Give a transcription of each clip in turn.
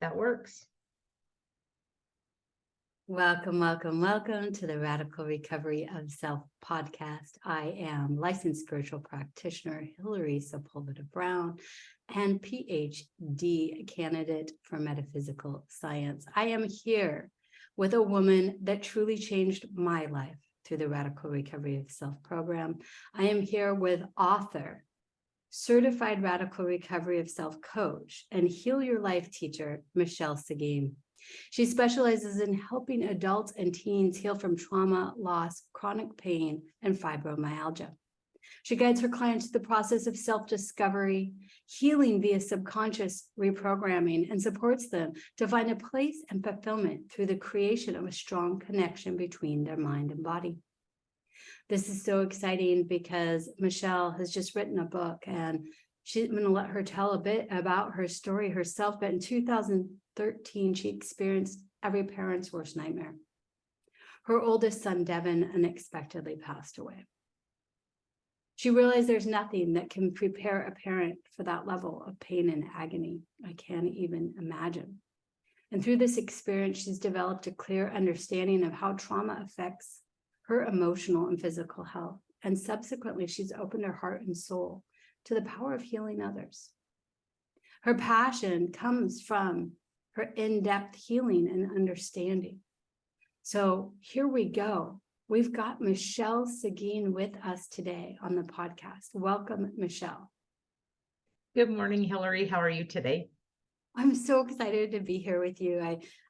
That works. Welcome, welcome, welcome to the Radical Recovery of Self podcast. I am licensed spiritual practitioner Hilary Sepulveda Brown and PhD candidate for metaphysical science. I am here with a woman that truly changed my life through the Radical Recovery of Self program. I am here with author, certified Radical Recovery of Self coach, and Heal Your Life teacher, Michelle Seguin. She specializes in helping adults and teens heal from trauma, loss, chronic pain, and fibromyalgia. She guides her clients through the process of self-discovery, healing via subconscious reprogramming, and supports them to find a place and fulfillment through the creation of a strong connection between their mind and body. This is so exciting because Michelle has just written a book, and I'm going to let her tell a bit about her story herself. But in 2013, she experienced every parent's worst nightmare. Her oldest son, Devin, unexpectedly passed away. She realized there's nothing that can prepare a parent for that level of pain and agony. I can't even imagine. And through this experience, she's developed a clear understanding of how trauma affects her emotional and physical health. And subsequently, she's opened her heart and soul to the power of healing others. Her passion comes from her in-depth healing and understanding. So here we go. We've got Michelle Seguin with us today on the podcast. Welcome, Michelle. Good morning, Hilary. How are you today? I'm so excited to be here with you.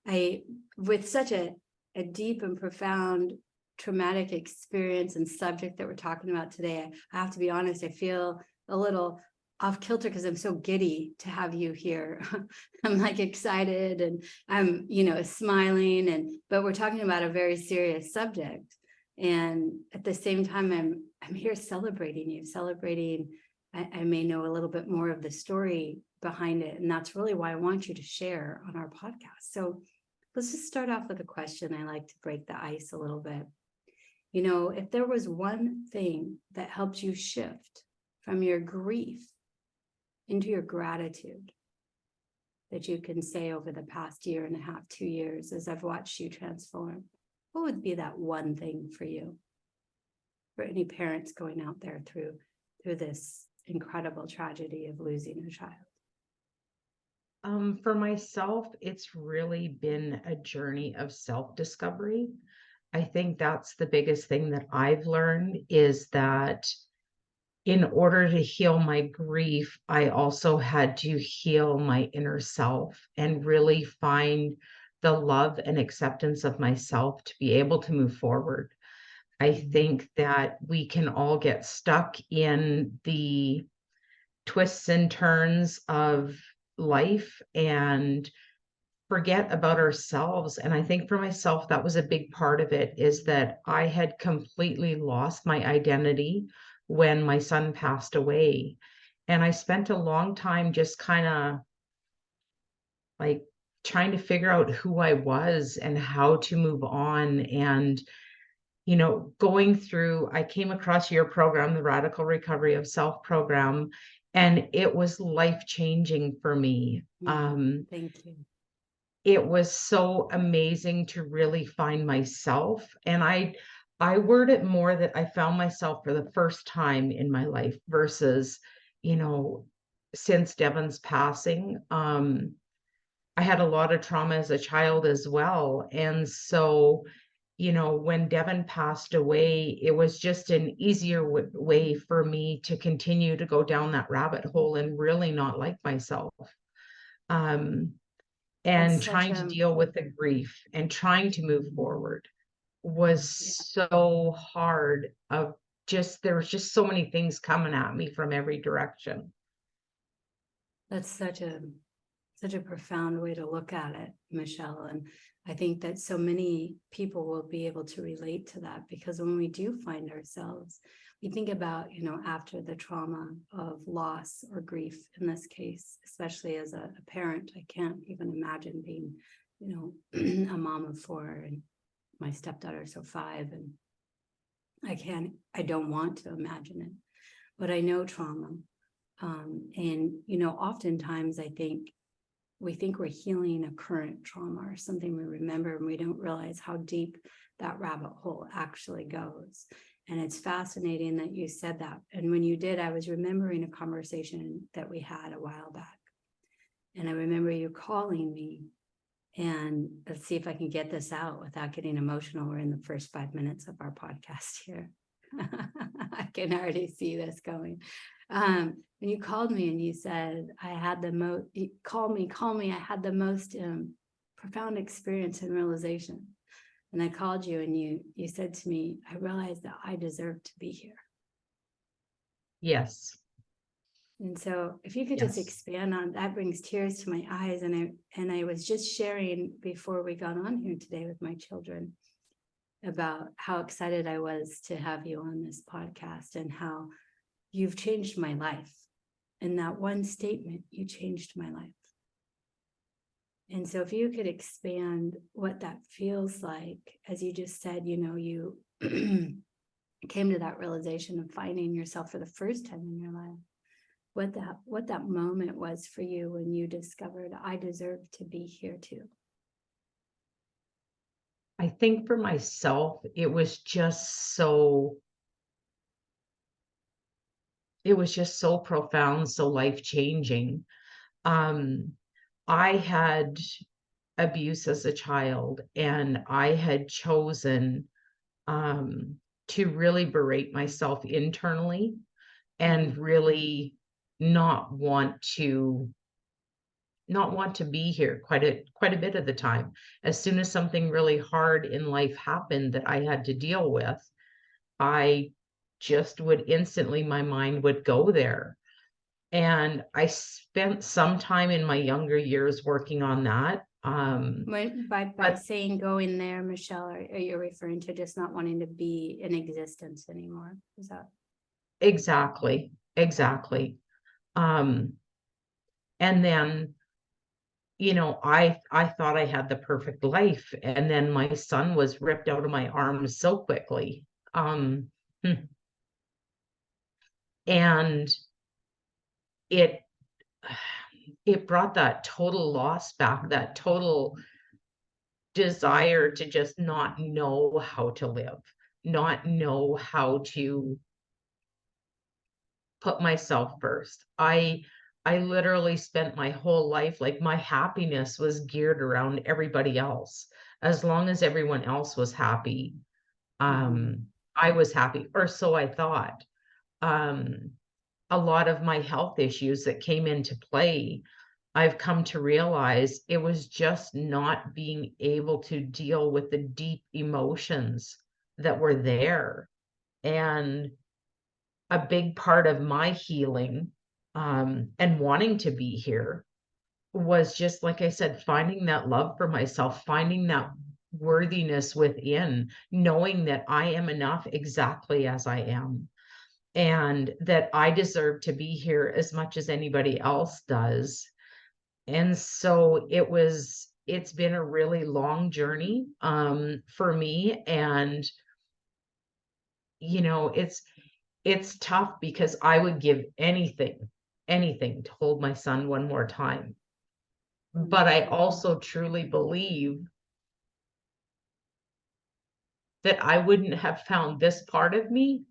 I with such a deep and profound traumatic experience and subject that we're talking about today, I have to be honest, I feel a little off kilter because I'm so giddy to have you here. I'm like excited and I'm, smiling, but we're talking about a very serious subject. And at the same time, I'm here celebrating you, I may know a little bit more of the story behind it. And that's really why I want you to share on our podcast. So let's just start off with a question. I like to break the ice a little bit. If there was one thing that helped you shift from your grief into your gratitude that you can say over the past year and a half, 2 years, as I've watched you transform, what would be that one thing for you? For any parents going out there through this incredible tragedy of losing a child. For myself, it's really been a journey of self-discovery. I think that's the biggest thing that I've learned is that in order to heal my grief, I also had to heal my inner self and really find the love and acceptance of myself to be able to move forward. I think that we can all get stuck in the twists and turns of life and forget about ourselves. And I think for myself, that was a big part of it, is that I had completely lost my identity when my son passed away. And I spent a long time just kind of like trying to figure out who I was and how to move on. And, going through, I came across your program, the Radical Recovery of Self program, and it was life-changing for me. Thank you. It was so amazing to really find myself. And I word it more that I found myself for the first time in my life versus, since Devin's passing. I had a lot of trauma as a child as well. And so, when Devin passed away, it was just an easier way for me to continue to go down that rabbit hole and really not like myself. And trying to deal with the grief and trying to move forward was so hard. There was just so many things coming at me from every direction. That's such a profound way to look at it, Michelle. And I think that so many people will be able to relate to that, because when we do find ourselves, we think about, after the trauma of loss or grief in this case, especially as a parent. I can't even imagine being, a mom of 4 and my stepdaughter, so 5. And I don't want to imagine it, but I know trauma. And, oftentimes I think we think we're healing a current trauma or something we remember, and we don't realize how deep that rabbit hole actually goes. And it's fascinating that you said that. And when you did, I was remembering a conversation that we had a while back. And I remember you calling me, and let's see if I can get this out without getting emotional. We're in the first 5 minutes of our podcast here. I can already see this going. When you called me and you said, I had the most, call me, I had the most profound experience and realization. And I called you and you said to me, I realized that I deserve to be here. Yes. And so if you could just expand on that, brings tears to my eyes. And I was just sharing before we got on here today with my children about how excited I was to have you on this podcast and how you've changed my life. In that one statement, you changed my life. And so if you could expand what that feels like, as you just said, you came to that realization of finding yourself for the first time in your life, what that moment was for you when you discovered I deserve to be here too. I think for myself, it was just so profound, so life-changing. I had abuse as a child, and I had chosen to really berate myself internally and really not want to be here quite a bit of the time. As soon as something really hard in life happened that I had to deal with, I just would instantly, my mind would go there. And I spent some time in my younger years working on that. By saying go in there, Michelle, are you referring to just not wanting to be in existence anymore? Is that exactly. And then, I thought I had the perfect life, and then my son was ripped out of my arms so quickly. Um, and it brought that total loss back, that total desire to just not know how to live, not know how to put myself first. I literally spent my whole life, like, my happiness was geared around everybody else. As long as everyone else was happy, I was happy, or so I thought. A lot of my health issues that came into play, I've come to realize it was just not being able to deal with the deep emotions that were there. And a big part of my healing, and wanting to be here, was just, like I said, finding that love for myself, finding that worthiness within, knowing that I am enough exactly as I am, and that I deserve to be here as much as anybody else does. And so it's been a really long journey, for me. And, it's tough because I would give anything to hold my son one more time. But I also truly believe that I wouldn't have found this part of me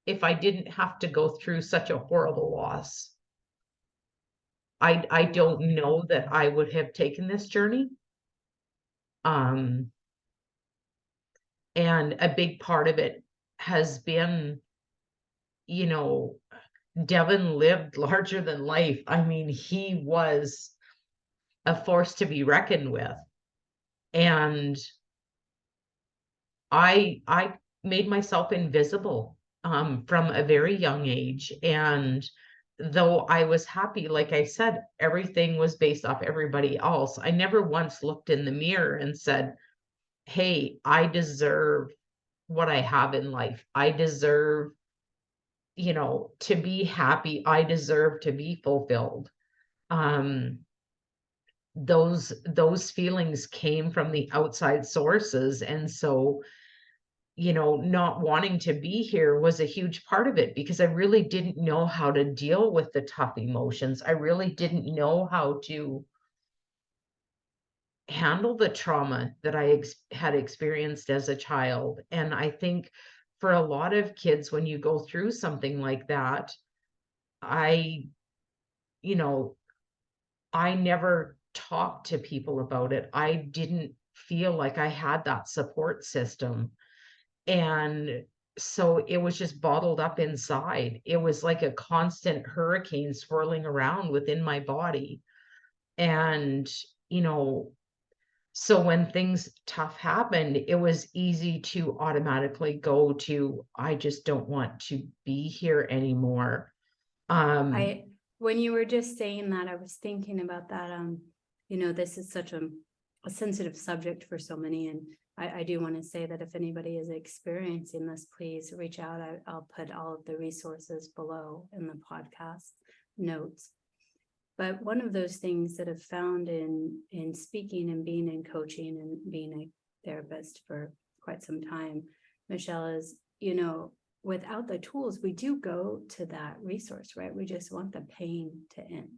if I didn't have to go through such a horrible loss. I don't know that I would have taken this journey. And a big part of it has been, you know, Devin lived larger than life. I mean, he was a force to be reckoned with. And I made myself invisible, from a very young age. And though I was happy, like I said, everything was based off everybody else. I never once looked in the mirror and said, hey, I deserve what I have in life. I deserve, to be happy. I deserve to be fulfilled. Um, those feelings came from the outside sources. And so not wanting to be here was a huge part of it, because I really didn't know how to deal with the tough emotions. I really didn't know how to handle the trauma that had experienced as a child. And I think for a lot of kids, when you go through something like that, I, you know, I never talked to people about it. I didn't feel like I had that support system. And so it was just bottled up inside. It was like a constant hurricane swirling around within my body. And, you know, so when things tough happened, it was easy to automatically go to, I just don't want to be here anymore. Um, I, when you were just saying that, I was thinking about that. This is such a sensitive subject for so many. And I do want to say that if anybody is experiencing this, please reach out. I'll put all of the resources below in the podcast notes. But one of those things that I've found in speaking and being in coaching and being a therapist for quite some time, Michelle, is, without the tools, we do go to that resource, right? We just want the pain to end.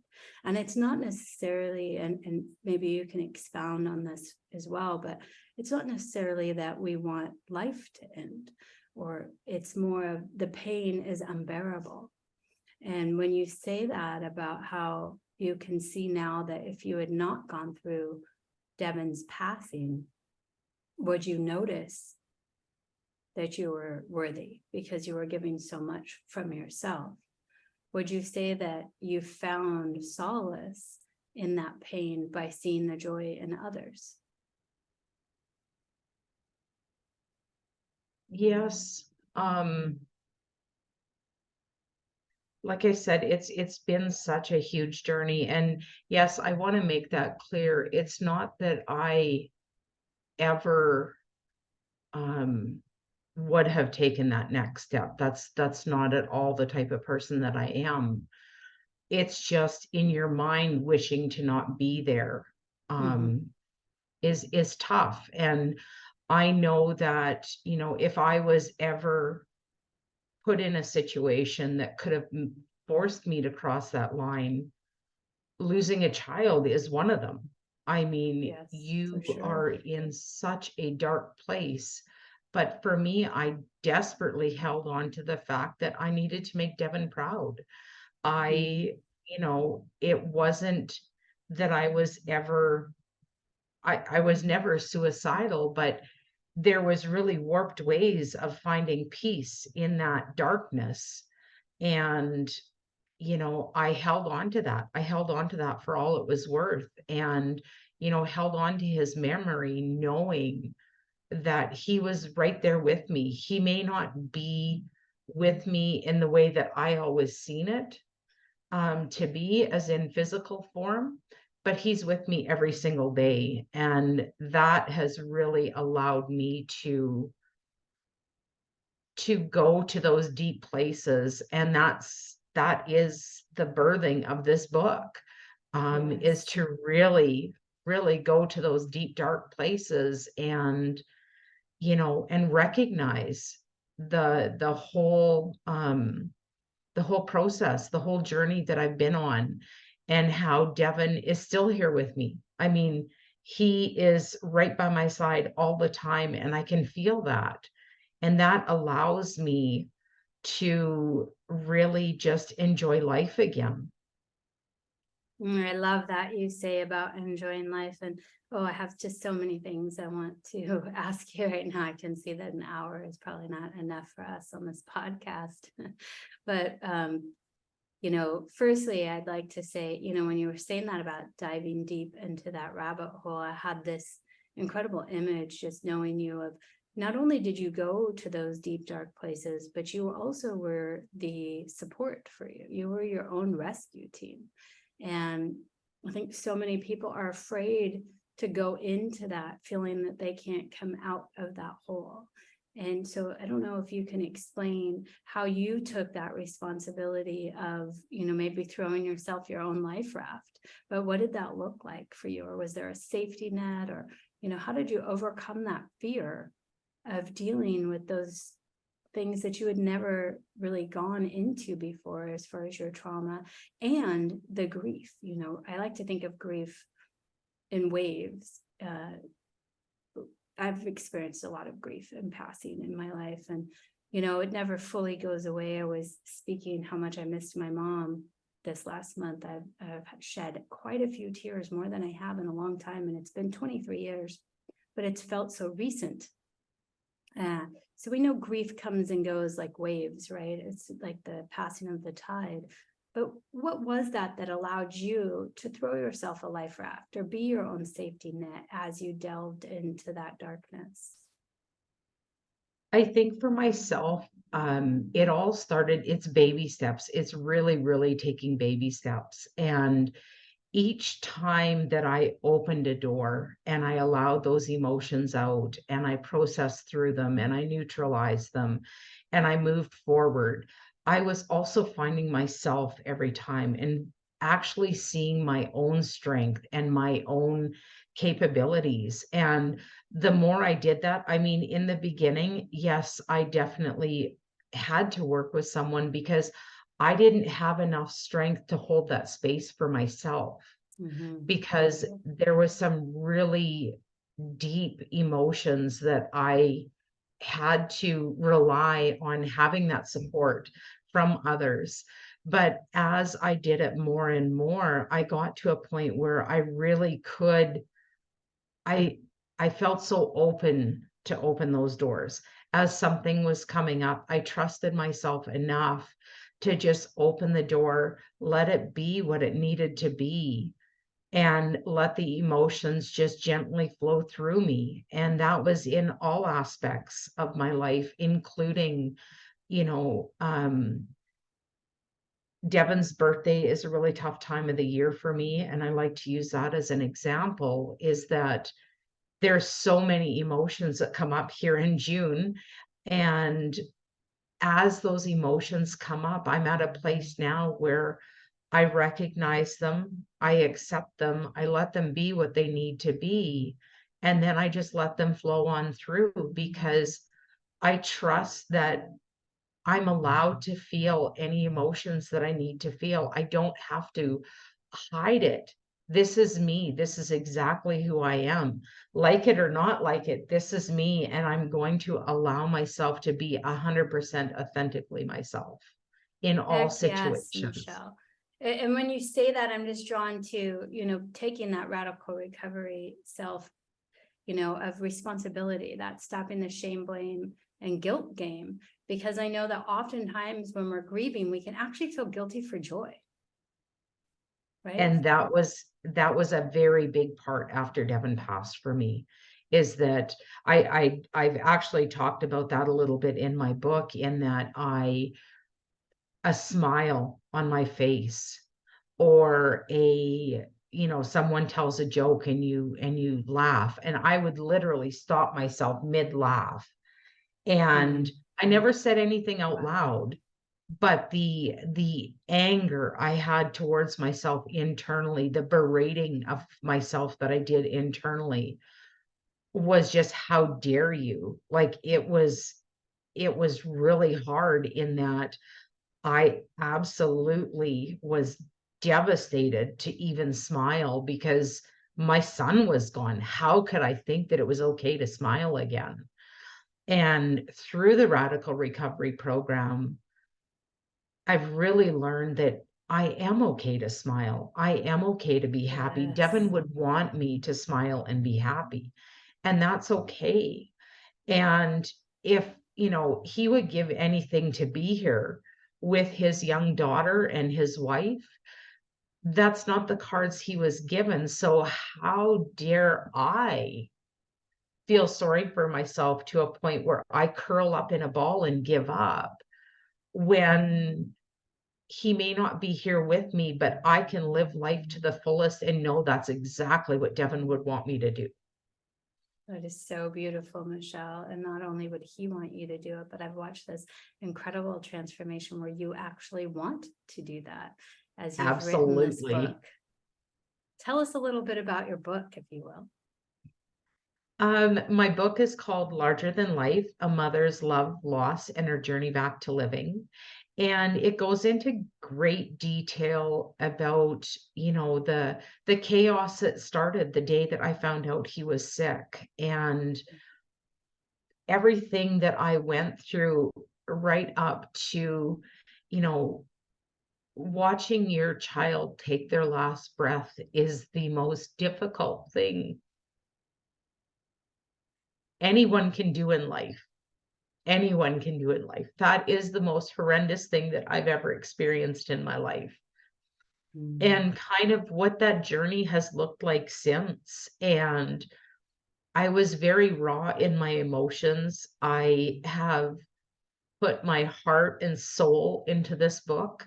And it's not necessarily, and maybe you can expound on this as well, but it's not necessarily that we want life to end, or it's more of the pain is unbearable. And when you say that about how you can see now that if you had not gone through Devin's passing, would you notice that you were worthy because you were giving so much from yourself? Would you say that you found solace in that pain by seeing the joy in others? yes. Like I said, it's been such a huge journey. And yes, I want to make that clear. It's not that I ever would have taken that next step. That's not at all the type of person that I am. It's just in your mind wishing to not be there Mm-hmm. is tough. And I know that, if I was ever put in a situation that could have forced me to cross that line, losing a child is one of them. I mean, Yes, you for sure. are in such a dark place. But for me, I desperately held on to the fact that I needed to make Devin proud. Mm-hmm. It wasn't that I was never suicidal, but there was really warped ways of finding peace in that darkness. And I held on to that. I held on to that for all it was worth, and, held on to his memory, knowing that he was right there with me. He may not be with me in the way that I always seen it, to be, as in physical form, but he's with me every single day. And that has really allowed me to go to those deep places. And that is the birthing of this book, is Yes. to really really go to those deep dark places, and and recognize the whole process, the whole journey that I've been on, and how Devin is still here with me. I mean, he is right by my side all the time, and I can feel that. And that allows me to really just enjoy life again. I love that you say about enjoying life. And I have just so many things I want to ask you right now. I can see that an hour is probably not enough for us on this podcast. But firstly, I'd like to say, when you were saying that about diving deep into that rabbit hole, I had this incredible image just knowing you of not only did you go to those deep, dark places, but you also were the support for you. You were your own rescue team. And I think so many people are afraid to go into that, feeling that they can't come out of that hole. And so I don't know if you can explain how you took that responsibility of, maybe throwing yourself your own life raft, but what did that look like for you? Or was there a safety net, or, how did you overcome that fear of dealing with those things that you had never really gone into before, as far as your trauma and the grief. I like to think of grief in waves. I've experienced a lot of grief and passing in my life, and it never fully goes away. I was speaking how much I missed my mom this last month. I've shed quite a few tears, more than I have in a long time, and it's been 23 years, but it's felt so recent. So we know grief comes and goes like waves, right? It's like the passing of the tide. But what was that allowed you to throw yourself a life raft or be your own safety net as you delved into that darkness? I think for myself, it all started, it's baby steps. It's really, really taking baby steps. And each time that I opened a door and I allowed those emotions out and I processed through them and I neutralized them and I moved forward, I was also finding myself every time and actually seeing my own strength and my own capabilities. And the more I did that, I mean, in the beginning, yes, I definitely had to work with someone because I didn't have enough strength to hold that space for myself Mm-hmm. because there was some really deep emotions that I had to rely on having that support from others. But as I did it more and more, I got to a point where I really could I I felt so open to open those doors. As something was coming up, I trusted myself enough to just open the door, let it be what it needed to be, and let the emotions just gently flow through me. And that was in all aspects of my life, including, you know, Devon's birthday is a really tough time of the year for me. And I like to use that as an example, is that there's so many emotions that come up here in June. And as those emotions come up, I'm at a place now where I recognize them, I accept them, I let them be what they need to be, and then I just let them flow on through because I trust that I'm allowed to feel any emotions that I need to feel. I don't have to hide it. This is me. This is exactly who I am. Like it or not like it, this is me, and I'm going to allow myself to be 100% authentically myself in all Heck yes, situations. Michelle. And when you say that, I'm just drawn to, taking that radical recovery self, of responsibility, that stopping the shame, blame, and guilt game. Because I know that oftentimes when we're grieving, we can actually feel guilty for joy, right? And that was a very big part after Devon passed for me, is that I've actually talked about that a little bit in my book, in that a smile on my face, or someone tells a joke and you laugh, and I would literally stop myself mid laugh, and I never said anything out Wow. loud, but the anger I had towards myself internally, the berating of myself that I did internally, was just, how dare you? Like, it was really hard, in that I absolutely was devastated to even smile because my son was gone. How could I think that it was okay to smile again? And through the radical recovery program, I've really learned that I am okay to smile. I am okay to be happy. Yes. Devin would want me to smile and be happy, and that's okay. And if, he would give anything to be here with his young daughter and his wife, that's not the cards he was given. So how dare I feel sorry for myself to a point where I curl up in a ball and give up, when he may not be here with me, but I can live life to the fullest and know that's exactly what Devin would want me to do. That is so beautiful, Michelle. And not only would he want you to do it, but I've watched this incredible transformation where you actually want to do that as you've written this Absolutely. book. Tell us a little bit about your book, if you will. My book is called Larger Than Life: A Mother's Love, Loss, and Her Journey Back to Living. And it goes into great detail about, the chaos that started the day that I found out he was sick, and everything that I went through right up to, you know, watching your child take their last breath is the most difficult thing anyone can do in life. Anyone can do in life. That is the most horrendous thing that I've ever experienced in my life. Mm. And kind of what that journey has looked like since. And I was very raw in my emotions. I have put my heart and soul into this book.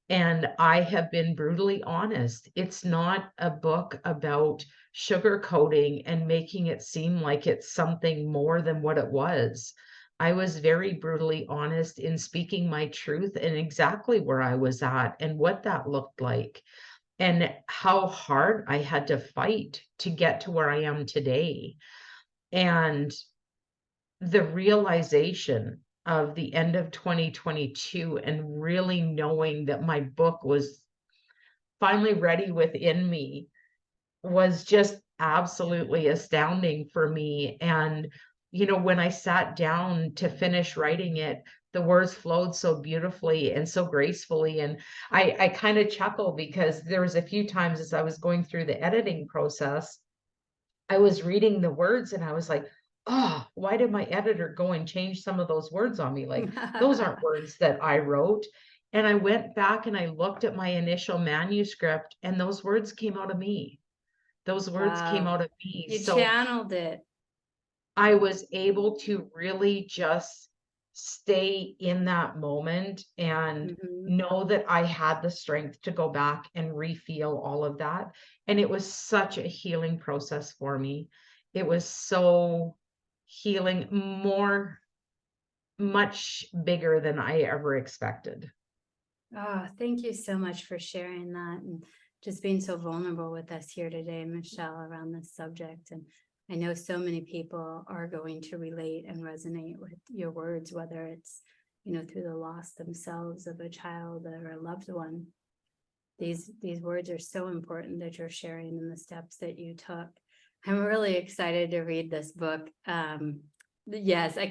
And I have been brutally honest. It's not a book about sugarcoating and making it seem like it's something more than what it was. I was very brutally honest in speaking my truth and exactly where I was at and what that looked like and how hard I had to fight to get to where I am today. And the realization of the end of 2022 and really knowing that my book was finally ready within me was just absolutely astounding for me. And, when I sat down to finish writing it, the words flowed so beautifully and so gracefully. And I kind of chuckle because there was a few times as I was going through the editing process, I was reading the words and I was like, oh, why did my editor go and change some of those words on me? Like, those aren't words that I wrote. And I went back and I looked at my initial manuscript and those words came out of me. Those words came Wow. out of me. You So channeled it. I was able to really just stay in that moment and Mhm. know that I had the strength to go back and refeel all of that. And it was such a healing process for me. It was so healing, much bigger than I ever expected. Oh, thank you so much for sharing that and just being so vulnerable with us here today, Michelle, around this subject. And I know so many people are going to relate and resonate with your words, whether it's, through the loss themselves of a child or a loved one. These words are so important that you're sharing and the steps that you took. I'm really excited to read this book. Yes, I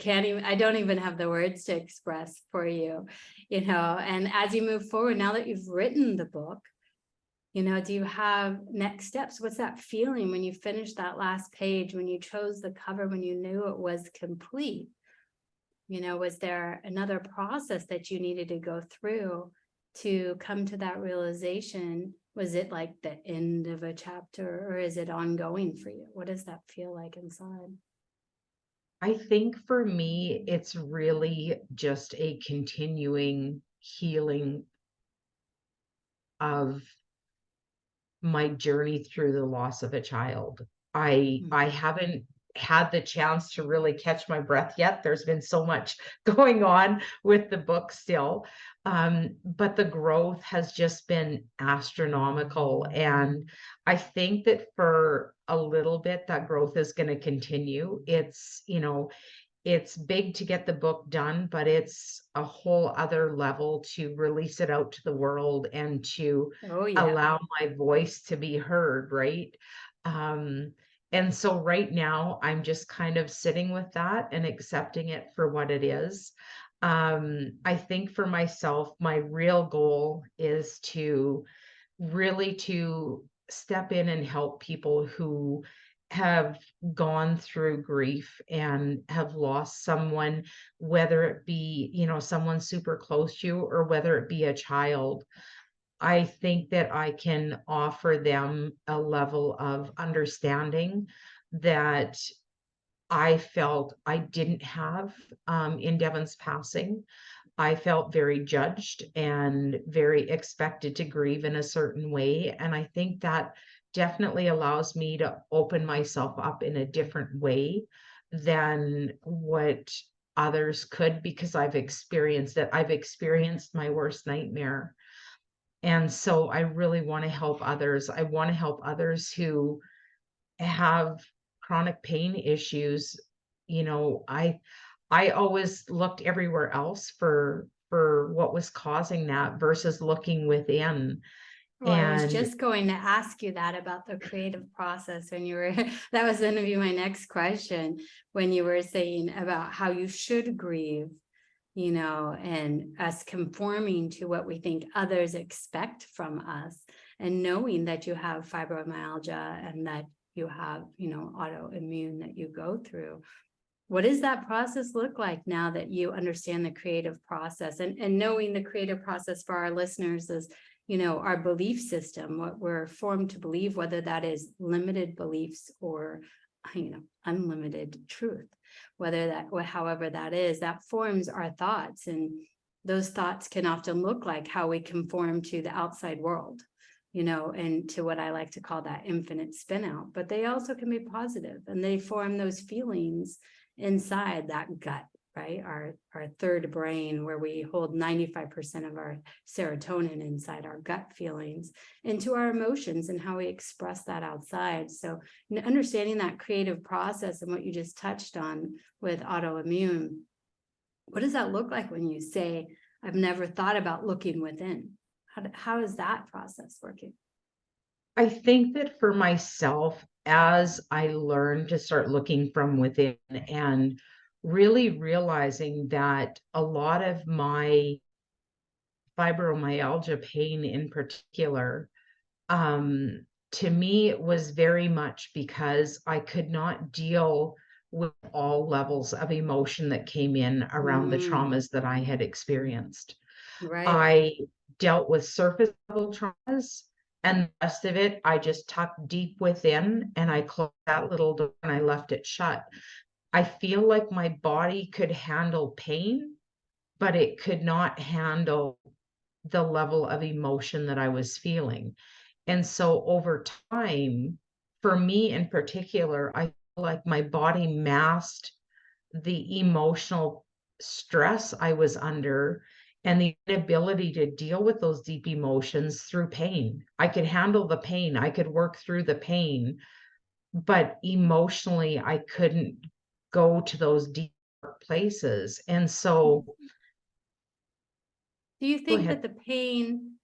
don't even have the words to express for you, and as you move forward, now that you've written the book, do you have next steps? What's that feeling when you finished that last page, when you chose the cover, when you knew it was complete? Was there another process that you needed to go through to come to that realization? Was it like the end of a chapter or is it ongoing for you? What does that feel like inside? I think for me, it's really just a continuing healing of my journey through the loss of a child. I Mhm. haven't had the chance to really catch my breath yet. There's been so much going on with the book still. But the growth has just been astronomical. And I think that for a little bit, that growth is going to continue. It's big to get the book done, but it's a whole other level to release it out to the world and to Oh, yeah. allow my voice to be heard, right? Um, and so right now, I'm just kind of sitting with that and accepting it for what it is. I think for myself, my real goal is to really to step in and help people who have gone through grief and have lost someone, whether it be, someone super close to you or whether it be a child. I think that I can offer them a level of understanding that I felt I didn't have in Devon's passing. I felt very judged and very expected to grieve in a certain way. And I think that definitely allows me to open myself up in a different way than what others could because I've experienced it. I've experienced my worst nightmare. And so I really want to help others. I want to help others who have chronic pain issues, you know, I always looked everywhere else for what was causing that versus looking within. Well, I was And just going to ask you that about the creative process when you were, that was going to be my next question, when you were saying about how you should grieve, you know, and us conforming to what we think others expect from us, and knowing that you have fibromyalgia and that you have, you know, autoimmune that you go through. What does that process look like now that you understand the creative process, and knowing the creative process for our listeners is, you know, our belief system, what we're formed to believe, whether that is limited beliefs or, you know, unlimited truth, whether that, however that is, that forms our thoughts. And those thoughts can often look like how we conform to the outside world, you know, and to what I like to call that infinite spin out, but they also can be positive, and they form those feelings inside that gut, right? Our third brain, where we hold 95% of our serotonin inside our gut feelings, into our emotions and how we express that outside. So understanding that creative process and what you just touched on with autoimmune, what does that look like when you say, I've never thought about looking within? How is that process working? I think that for myself, as I learned to start looking from within and really realizing that a lot of my fibromyalgia pain in particular, um, to me, it was very much because I could not deal with all levels of emotion that came in around the Mm, traumas that I had experienced. right. I dealt with surface level traumas, and the rest of it, I just tucked deep within and I closed that little door and I left it shut. I feel like my body could handle pain, but it could not handle the level of emotion that I was feeling. And so over time, for me in particular, I feel like my body masked the emotional stress I was under and the inability to deal with those deep emotions through pain. I could handle the pain, I could work through the pain, but emotionally, I couldn't go to those deep places. And so, Do you go think ahead. that the pain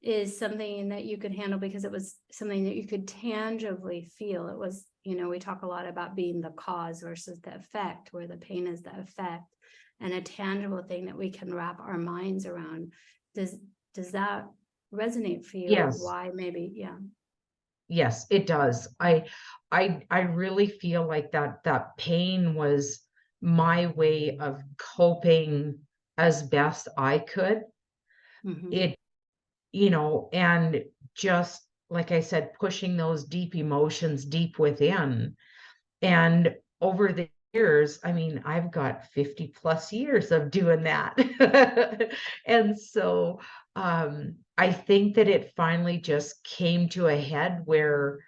is something that you could handle because it was something that you could tangibly feel? It was, you know, we talk a lot about being the cause versus the effect, where the pain is the effect, and a tangible thing that we can wrap our minds around. Does that resonate for you? Yes, Why maybe? Yeah. yes, it does. I really feel like that pain was my way of coping as best I could. Hmm. It, you know, and just like I said, pushing those deep emotions deep within. And over the years, I mean, I've got 50 plus years of doing that. And so I think that it finally just came to a head where,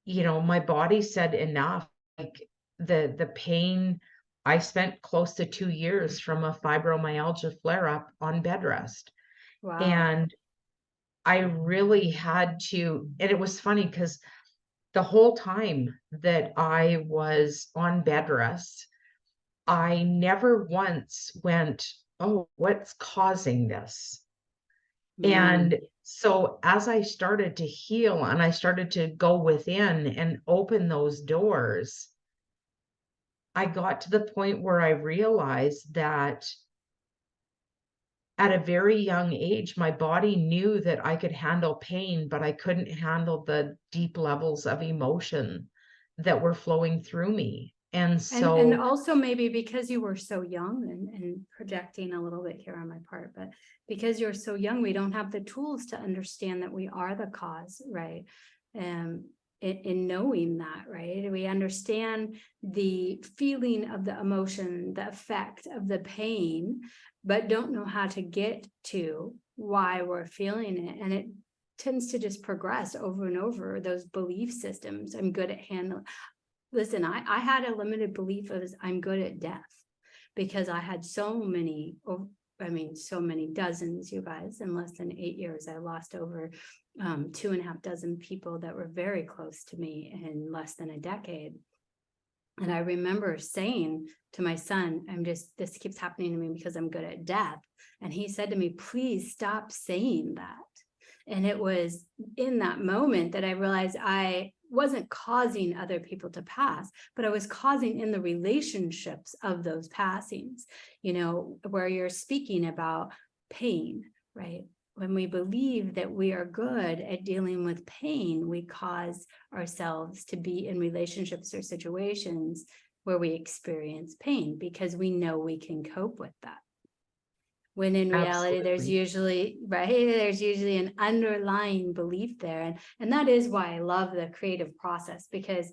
you know, my body said enough. Like the pain, I spent close to 2 years from a fibromyalgia flare up on bed rest. Wow. And I really had to, and it was funny because the whole time that I was on bed rest, I never once went, "Oh, what's causing this?" Mm. And so as I started to heal and I started to go within and open those doors, I got to the point where I realized that at a very young age, my body knew that I could handle pain, but I couldn't handle the deep levels of emotion that were flowing through me. And And so, also maybe because you were so young, and projecting a little bit here on my part, but because you're so young, we don't have the tools to understand that we are the cause, right? In knowing that, right? We understand the feeling of the emotion, the effect of the pain, but don't know how to get to why we're feeling it. And it tends to just progress over and over, those belief systems. I'm good at handling. Listen, I had a limited belief of I'm good at death, because I had so many, so many dozens, you guys, in less than 8 years. I lost over 2.5 dozen people that were very close to me in less than a decade. And I remember saying to my son, this keeps happening to me because I'm good at death. And he said to me, please stop saying that. And it was in that moment that I realized I wasn't causing other people to pass, but I was causing in the relationships of those passings, where you're speaking about pain, right? When we believe that we are good at dealing with pain, we cause ourselves to be in relationships or situations where we experience pain because we know we can cope with that. When in reality, there's usually an underlying belief there. And that is why I love the creative process, because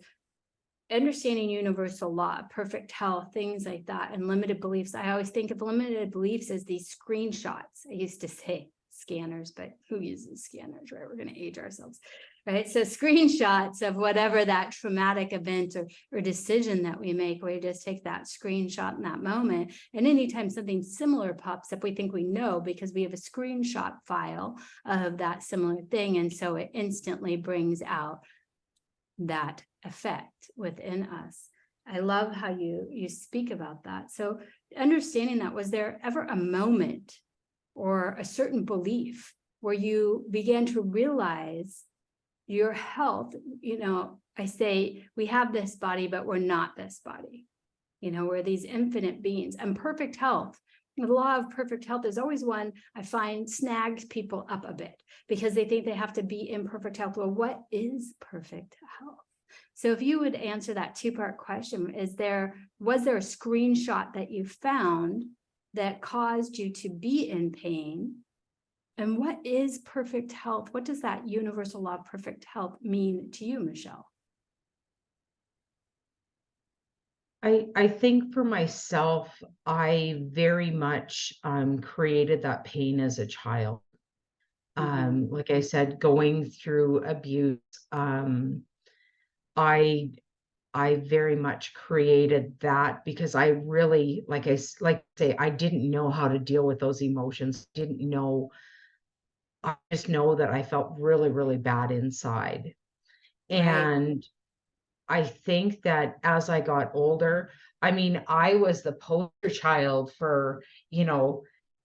understanding universal law, perfect health, things like that, and limited beliefs. I always think of limited beliefs as these screenshots. I used to say scanners, but who uses scanners, right? We're going to age ourselves, right? So screenshots of whatever that traumatic event or decision that we make, we just take that screenshot in that moment. And anytime something similar pops up, we think we know because we have a screenshot file of that similar thing. And so it instantly brings out that effect within us. I love how you speak about that. So understanding that, was there ever a moment or a certain belief where you began to realize your health? I say we have this body, but we're not this body. We're these infinite beings, and perfect health. The law of perfect health is always one I find snags people up a bit because they think they have to be in perfect health. Well, what is perfect health? So if you would answer that two-part question, was there a screenshot that you found that caused you to be in pain? And what is perfect health? What does that universal law of perfect health mean to you, Michelle? I think for myself, I very much created that pain as a child. Like I said, going through abuse, I very much created that because I really, I didn't know how to deal with those emotions. I just know that I felt really, really bad inside. Right. And I think that as I got older, I was the poster child for,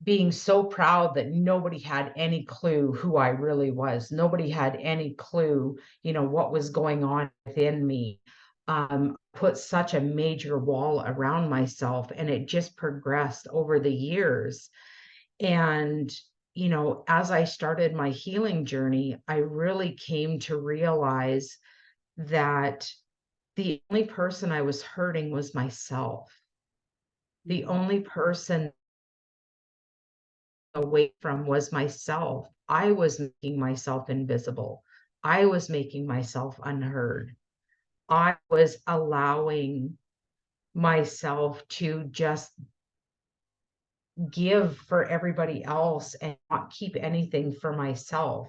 being so proud that nobody had any clue who I really was. Nobody had any clue, what was going on within me. Put such a major wall around myself, and it just progressed over the years. And, as I started my healing journey, I really came to realize that the only person I was hurting was myself. The only person away from was myself. I was making myself invisible. I was making myself unheard. I was allowing myself to just give for everybody else and not keep anything for myself.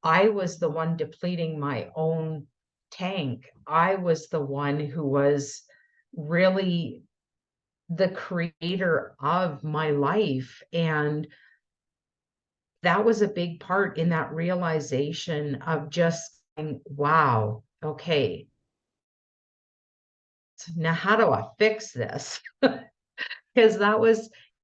I was the one depleting my own tank. I was the one who was really the creator of my life. And that was a big part in that realization of just saying, wow, okay, now how do I fix this? Because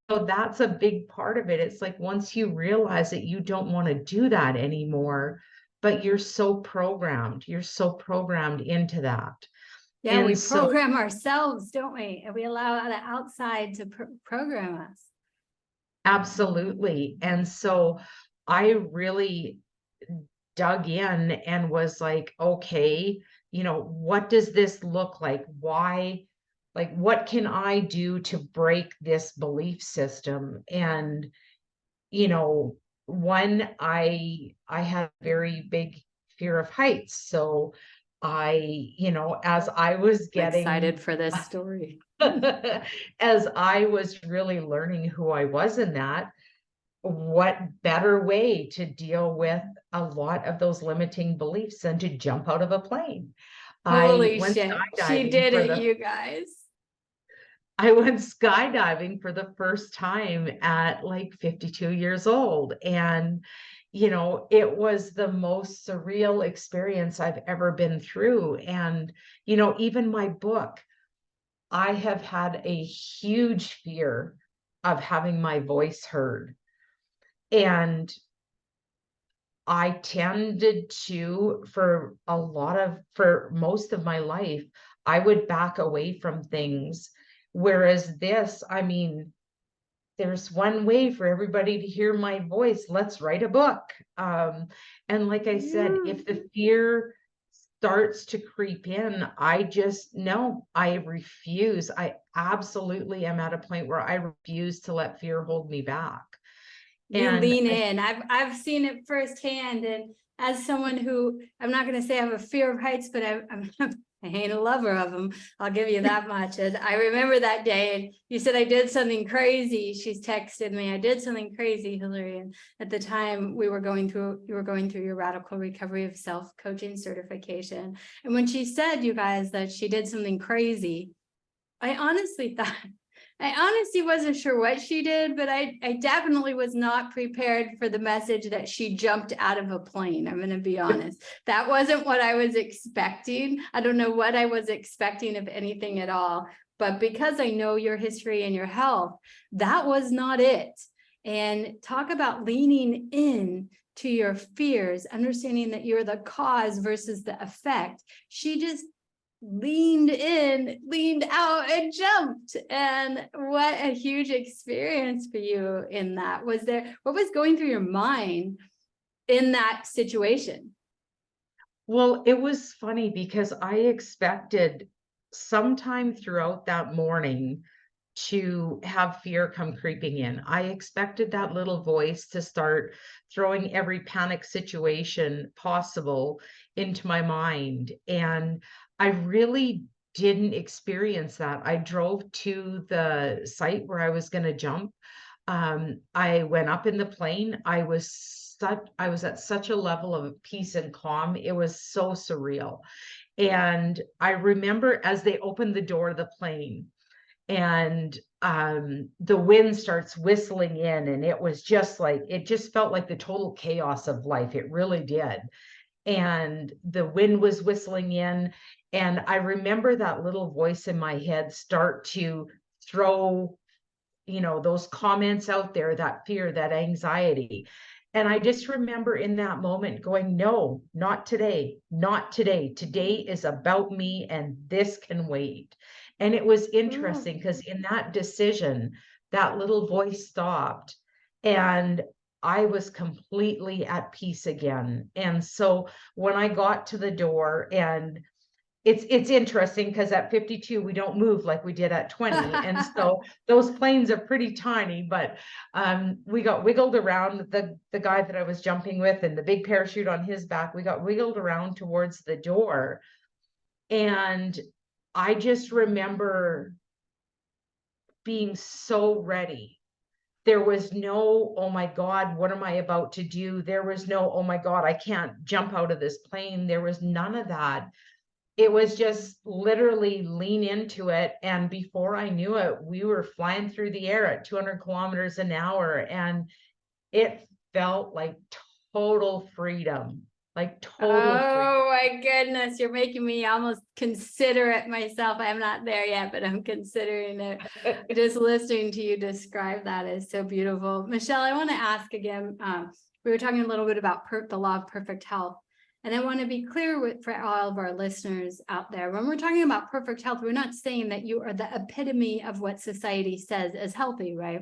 that's a big part of it. It's like once you realize that you don't want to do that anymore, but you're so programmed into that. Yeah, we program ourselves, don't we? And we allow the outside to program us. Absolutely. And so I really dug in and was like, okay, what does this look like? Why, what can I do to break this belief system? And, one, I had a very big fear of heights. So as I was getting excited for this story. as I was really learning who I was in that, what better way to deal with a lot of those limiting beliefs than to jump out of a plane? Holy shit, she did it, you guys. I went skydiving for the first time at like 52 years old. And, it was the most surreal experience I've ever been through. And, even my book, I have had a huge fear of having my voice heard. And I tended to, for most of my life, I would back away from things. Whereas this, I mean, there's one way for everybody to hear my voice. Let's write a book. And like I said, Yeah. if the fear starts to creep in, no, I refuse. I absolutely am at a point where I refuse to let fear hold me back. You And lean in. I've seen it firsthand, and as someone who, I'm not going to say I have a fear of heights, but I ain't a lover of them. I'll give you that much. And I remember that day, and you said I did something crazy. She's texted me, I did something crazy, Hillary. And at the time you were going through your radical recovery of self-coaching certification. And when she said, you guys, that she did something crazy, I honestly wasn't sure what she did, but I definitely was not prepared for the message that she jumped out of a plane. I'm going to be honest. That wasn't what I was expecting. I don't know what I was expecting, if anything at all. But because I know your history and your health, that was not it. And talk about leaning in to your fears, understanding that you're the cause versus the effect. She just leaned in, leaned out, and jumped. And what a huge experience for you in that. What was going through your mind in that situation? well, it was funny because I expected sometime throughout that morning to have fear come creeping in. I expected that little voice to start throwing every panic situation possible into my mind. And I really didn't experience that. I drove to the site where I was going to jump. I went up in the plane. I was at such a level of peace and calm. It was so surreal. And I remember as they opened the door of the plane, and the wind starts whistling in, and it just felt like the total chaos of life. It really did. And the wind was whistling in, and I remember that little voice in my head start to throw those comments out there, that fear, that anxiety. And I just remember in that moment going, no, not today, not today. Today is about me, and this can wait. And it was Oh. interesting because in that decision, that little voice stopped, and I was completely at peace again. And so when I got to the door, and it's interesting because at 52 we don't move like we did at 20, and so those planes are pretty tiny. But we got wiggled around, the guy that I was jumping with and the big parachute on his back, we got wiggled around towards the door. And I just remember being so ready. There was no, oh my God, what am I about to do? There was no, oh my God, I can't jump out of this plane. There was none of that. It was just literally lean into it. And before I knew it, we were flying through the air at 200 kilometers an hour. And it felt like total freedom, like total freedom. Oh my goodness, you're making me almost consider it myself. I'm not there yet, but I'm considering it. Just listening to you describe that is so beautiful. Michelle, I want to ask again, we were talking a little bit about the law of perfect health. And I want to be clear for all of our listeners out there, when we're talking about perfect health, we're not saying that you are the epitome of what society says is healthy, right?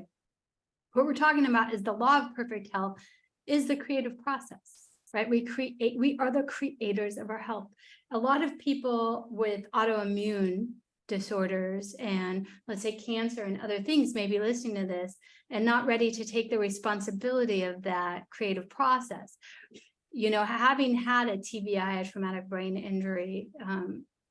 What we're talking about is the law of perfect health is the creative process, right? We are the creators of our health. A lot of people with autoimmune disorders and let's say cancer and other things may be listening to this and not ready to take the responsibility of that creative process. Having had a TBI, a traumatic brain injury,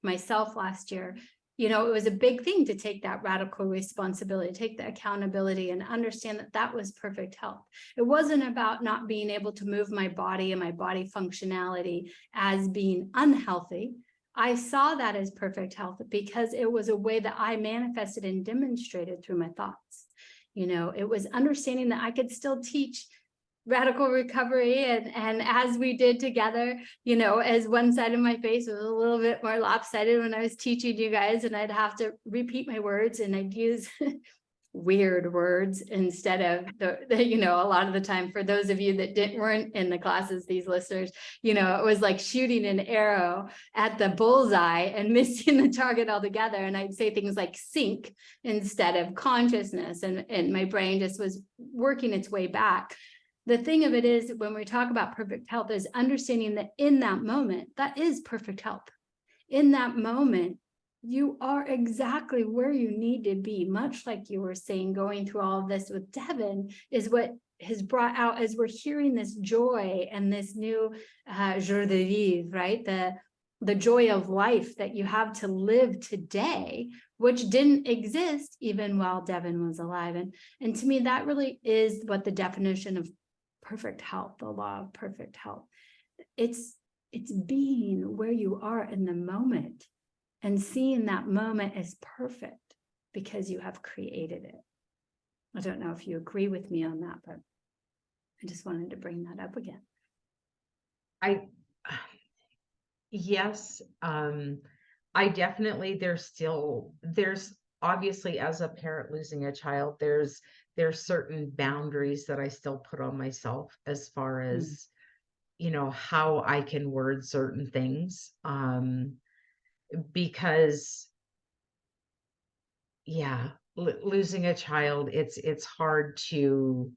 myself last year, it was a big thing to take that radical responsibility, take the accountability and understand that that was perfect health. It wasn't about not being able to move my body and my body functionality as being unhealthy. I saw that as perfect health because it was a way that I manifested and demonstrated through my thoughts. It was understanding that I could still teach radical recovery, and as we did together, you know, as one side of my face was a little bit more lopsided when I was teaching you guys, and I'd have to repeat my words, and I'd use weird words instead of the, you know, a lot of the time, for those of you that weren't in the classes, these listeners, you know, it was like shooting an arrow at the bullseye and missing the target altogether. And I'd say things like sync instead of consciousness, and my brain just was working its way back. The thing of it is, when we talk about perfect health, is understanding that in that moment, that is perfect health. In that moment, you are exactly where you need to be, much like you were saying, going through all of this with Devin is what has brought out, as we're hearing this joy and this new joie de vivre, right? The joy of life that you have to live today, which didn't exist even while Devin was alive. And to me, that really is what the definition of perfect health, the law of perfect health. It's being where you are in the moment, and seeing that moment as perfect because you have created it. I don't know if you agree with me on that, but I just wanted to bring that up again. Yes, I definitely, there's obviously, as a parent losing a child, there's certain boundaries that I still put on myself as far as, you know, how I can word certain things. Because yeah, losing a child, it's hard to,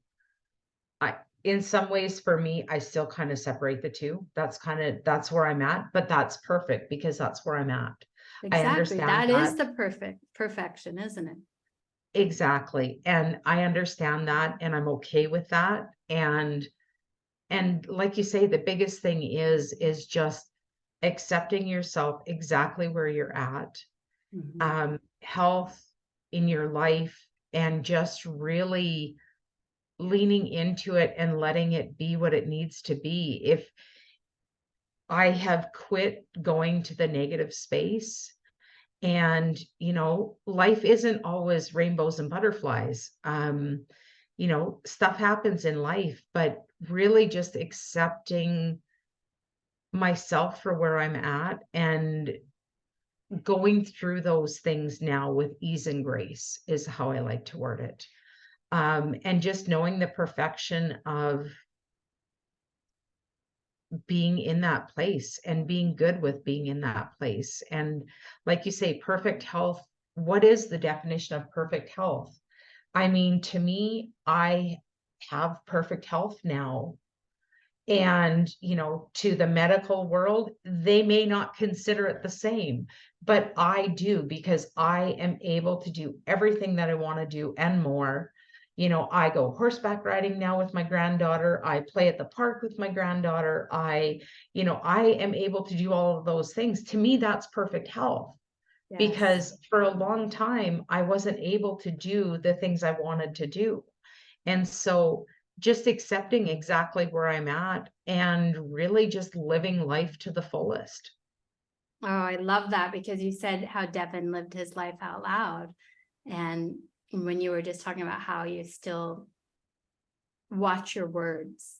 in some ways for me, I still kind of separate the two. That's where I'm at, but that's perfect because that's where I'm at. I Exactly. understand That is that. the perfection, isn't it? Exactly. And I understand that, and I'm okay with that. And like you say, the biggest thing is just accepting yourself exactly where you're at, health in your life, and just really leaning into it and letting it be what it needs to be. If I have quit going to the negative space, and, you know, life isn't always rainbows and butterflies. You know, stuff happens in life, but really just accepting myself for where I'm at and going through those things now with ease and grace is how I like to word it. And just knowing the perfection of being in that place and being good with being in that place. And like you say, perfect health, what is the definition of perfect health? I mean, to me, I have perfect health now. And, you know, to the medical world, they may not consider it the same, but I do, because I am able to do everything that I want to do and more. You know, I go horseback riding now with my granddaughter. I play at the park with my granddaughter. You know, I am able to do all of those things. To me, that's perfect health. Yes. Because for a long time, I wasn't able to do the things I wanted to do. And so just accepting exactly where I'm at and really just living life to the fullest. Oh, I love that, because you said how Devin lived his life out loud. And when you were just talking about how you still watch your words,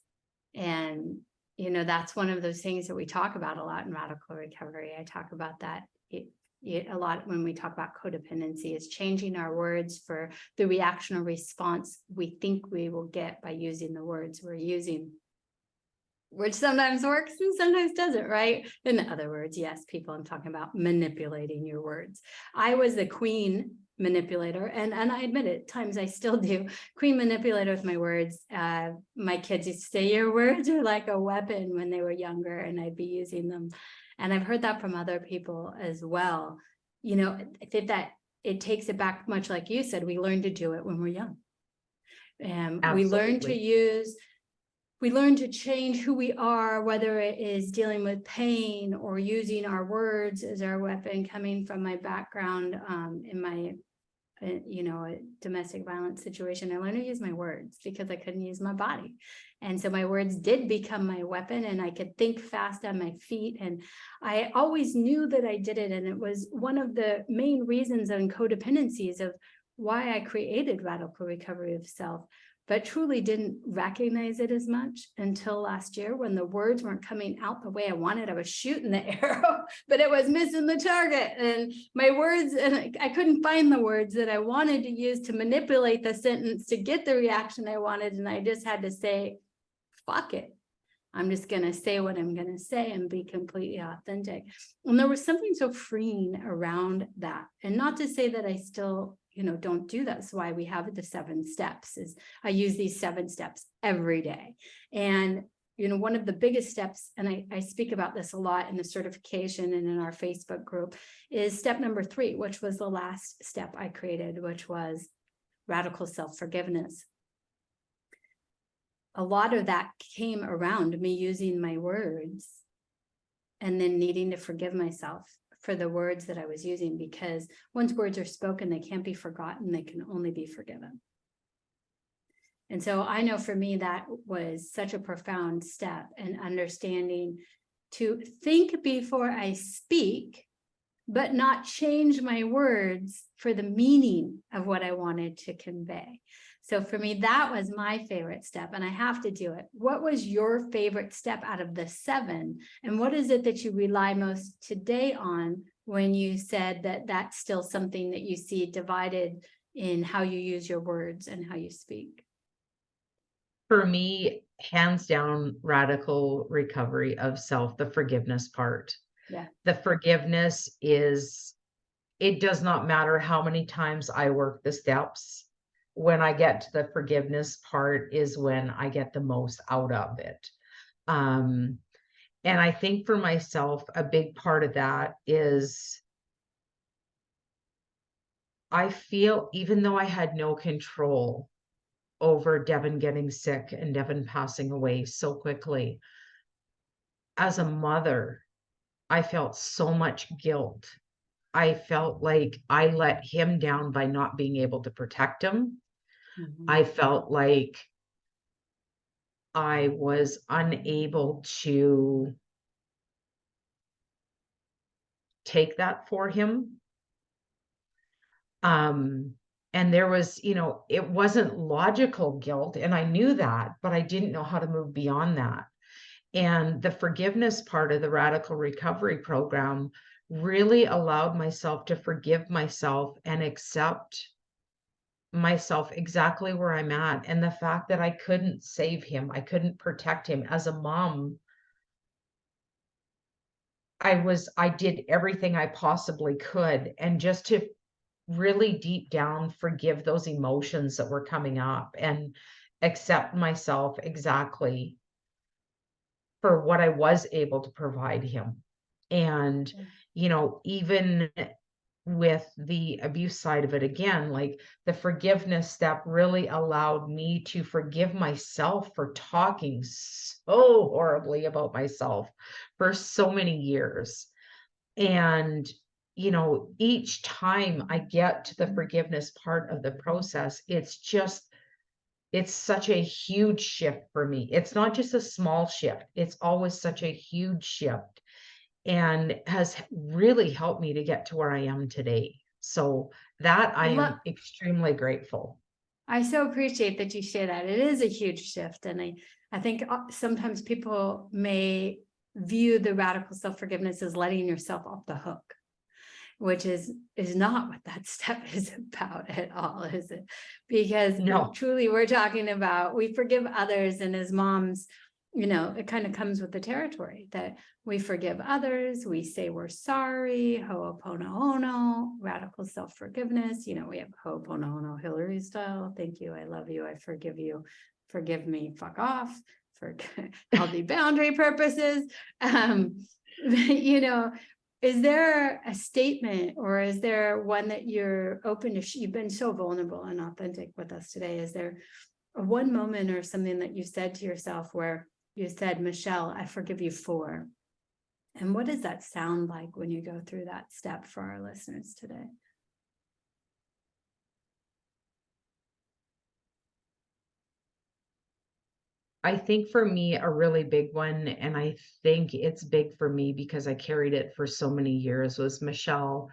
and, you know, that's one of those things that we talk about a lot in radical recovery. I talk about that a lot when we talk about codependency, is changing our words for the reaction or response we think we will get by using the words we're using, which sometimes works and sometimes doesn't, right? In other words, yes, people, I'm talking about manipulating your words. I was the queen manipulator, and I admit it, at times I still do, queen manipulator with my words. My kids used to say, your words are like a weapon, when they were younger, and I'd be using them. And I've heard that from other people as well. You know, I think that it takes it back, much like you said, we learn to do it when we're young. And we learn to change who we are, whether it is dealing with pain or using our words as our weapon. Coming from my background in my, you know, a domestic violence situation, I learned to use my words because I couldn't use my body. And so my words did become my weapon, and I could think fast on my feet. And I always knew that I did it. And it was one of the main reasons on codependencies of why I created Radical Recovery of Self, but truly didn't recognize it as much until last year when the words weren't coming out the way I wanted. I was shooting the arrow, but it was missing the target. And my words, and I couldn't find the words that I wanted to use to manipulate the sentence to get the reaction I wanted. And I just had to say, fuck it. I'm just going to say what I'm going to say and be completely authentic. And there was something so freeing around that. And not to say that I still, don't do that. That's why we have the 7 steps. Is I use these 7 steps every day. And, one of the biggest steps, and I speak about this a lot in the certification and in our Facebook group, is step number 3, which was the last step I created, which was radical self-forgiveness. A lot of that came around me using my words and then needing to forgive myself for the words that I was using, because once words are spoken, they can't be forgotten. They can only be forgiven. And so I know for me, that was such a profound step in understanding to think before I speak, but not change my words for the meaning of what I wanted to convey. So for me, that was my favorite step, and I have to do it. What was your favorite step out of the 7? And what is it that you rely most today on when you said that that's still something that you see divided in how you use your words and how you speak? For me, hands down, radical recovery of self, the forgiveness part. Yeah. The forgiveness is, it does not matter how many times I work the steps. When I get to the forgiveness part is when I get the most out of it. And I think for myself, a big part of that is I feel, even though I had no control over Devin getting sick and Devin passing away so quickly, as a mother, I felt so much guilt. I felt like I let him down by not being able to protect him. I felt like I was unable to take that for him. And there was, it wasn't logical guilt, and I knew that, but I didn't know how to move beyond that. And the forgiveness part of the radical recovery program really allowed myself to forgive myself and accept myself exactly where I'm at. And the fact that I couldn't save him, I couldn't protect him as a mom. I did everything I possibly could. And just to really deep down forgive those emotions that were coming up and accept myself exactly for what I was able to provide him. And, even with the abuse side of it, again, like the forgiveness step really allowed me to forgive myself for talking so horribly about myself for so many years. And, each time I get to the forgiveness part of the process, it's such a huge shift for me. It's not just a small shift. It's always such a huge shift, and has really helped me to get to where I am today. So that I am extremely grateful. I so appreciate that you share that. It is a huge shift. And I think sometimes people may view the radical self-forgiveness as letting yourself off the hook, which is not what that step is about at all, is it? Because No. truly we're talking about, we forgive others, and as moms, it kind of comes with the territory that we forgive others, we say we're sorry, ho'oponopono, radical self-forgiveness. We have ho'oponopono Hillary style. Thank you, I love you, I forgive you, forgive me, fuck off, for healthy boundary purposes. Is there a statement, or is there one that you're open to? You've been so vulnerable and authentic with us today. Is there one moment or something that you said to yourself where you said, Michelle, I forgive you for? And what does that sound like when you go through that step for our listeners today? I think for me, a really big one, and I think it's big for me because I carried it for so many years, was, Michelle,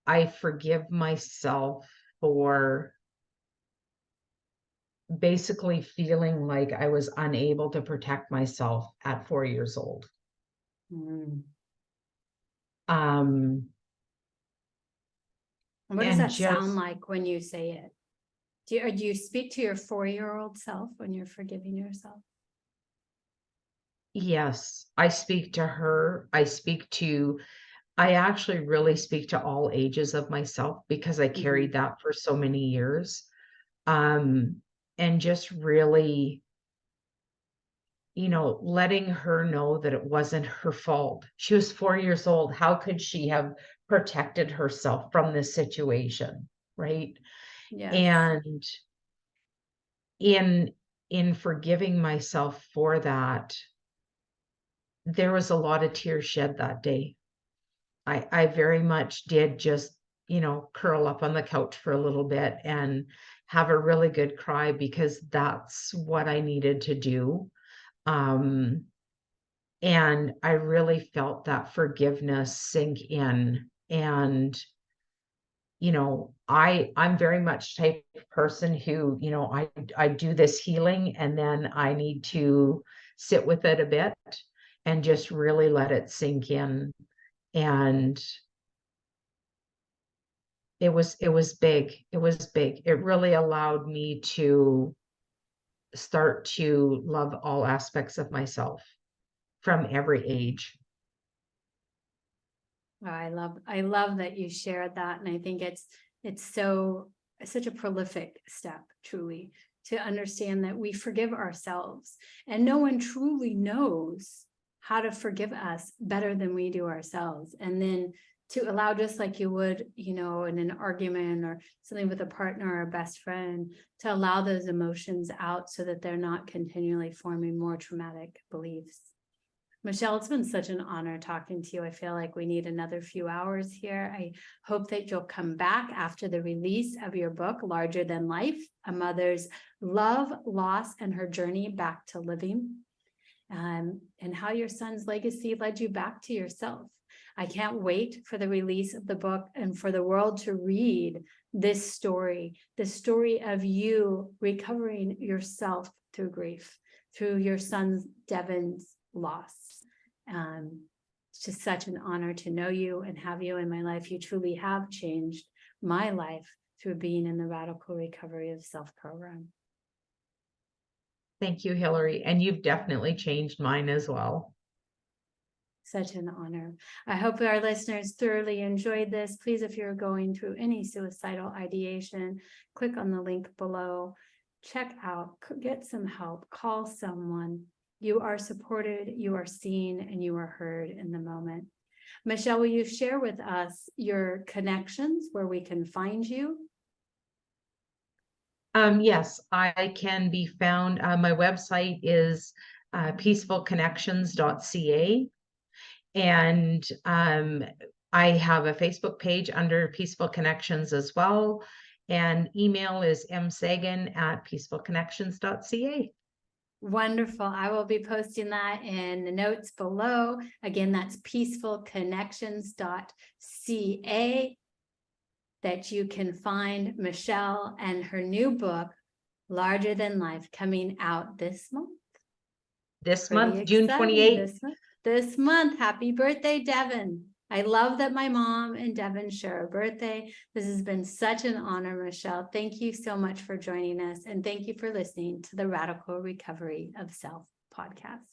I forgive myself for basically feeling like I was unable to protect myself at 4 years old. Mm. Um, And what does and that sound just, like when you say it? Or do you speak to your 4-year-old self when you're forgiving yourself? yes, I speak to her. I actually really speak to all ages of myself because I Mhm. carried that for so many years. Um, and just really, letting her know that it wasn't her fault. She was 4 years old. How could she have protected herself from this situation, right? Yes. And in in forgiving myself for that, there was a lot of tears shed that day. I very much did just, curl up on the couch for a little bit and have a really good cry because that's what I needed to do. Um, and I really felt that forgiveness sink in. And, I'm very much type of person who, I do this healing and then I need to sit with it a bit and just really let it sink in. And it was big. It was big. It really allowed me to start to love all aspects of myself from every age. Oh, I love that you shared that. And I think it's such a prolific step, truly, to understand that we forgive ourselves. And no one truly knows how to forgive us better than we do ourselves. And then to allow, just like you would, in an argument or something with a partner or a best friend, to allow those emotions out so that they're not continually forming more traumatic beliefs. Michelle, it's been such an honor talking to you. I feel like we need another few hours here. I hope that you'll come back after the release of your book, Larger Than Life, A Mother's Love, Loss, and Her Journey Back to Living, and how your son's legacy led you back to yourself. I can't wait for the release of the book and for the world to read this story, the story of you recovering yourself through grief, through your son's Devin's loss. It's just such an honor to know you and have you in my life. You truly have changed my life through being in the Radical Recovery of Self program. Thank you, Hillary. And you've definitely changed mine as well. Such an honor. I hope our listeners thoroughly enjoyed this. Please, if you're going through any suicidal ideation, click on the link below, check out, get some help, call someone. You are supported, you are seen, and you are heard in the moment. Michelle, will you share with us your connections where we can find you? Yes, I can be found. My website is peacefulconnections.ca. And I have a Facebook page under Peaceful Connections as well. And email is msegan@peacefulconnections.ca. Wonderful. I will be posting that in the notes below. Again, that's peacefulconnections.ca, that you can find Michelle and her new book, Larger Than Life, coming out this month. This Pretty month, June exciting 28th. this month. Happy birthday, Devin. I love that my mom and Devin share a birthday. This has been such an honor, Michelle. Thank you so much for joining us. And thank you for listening to the Radical Recovery of Self podcast.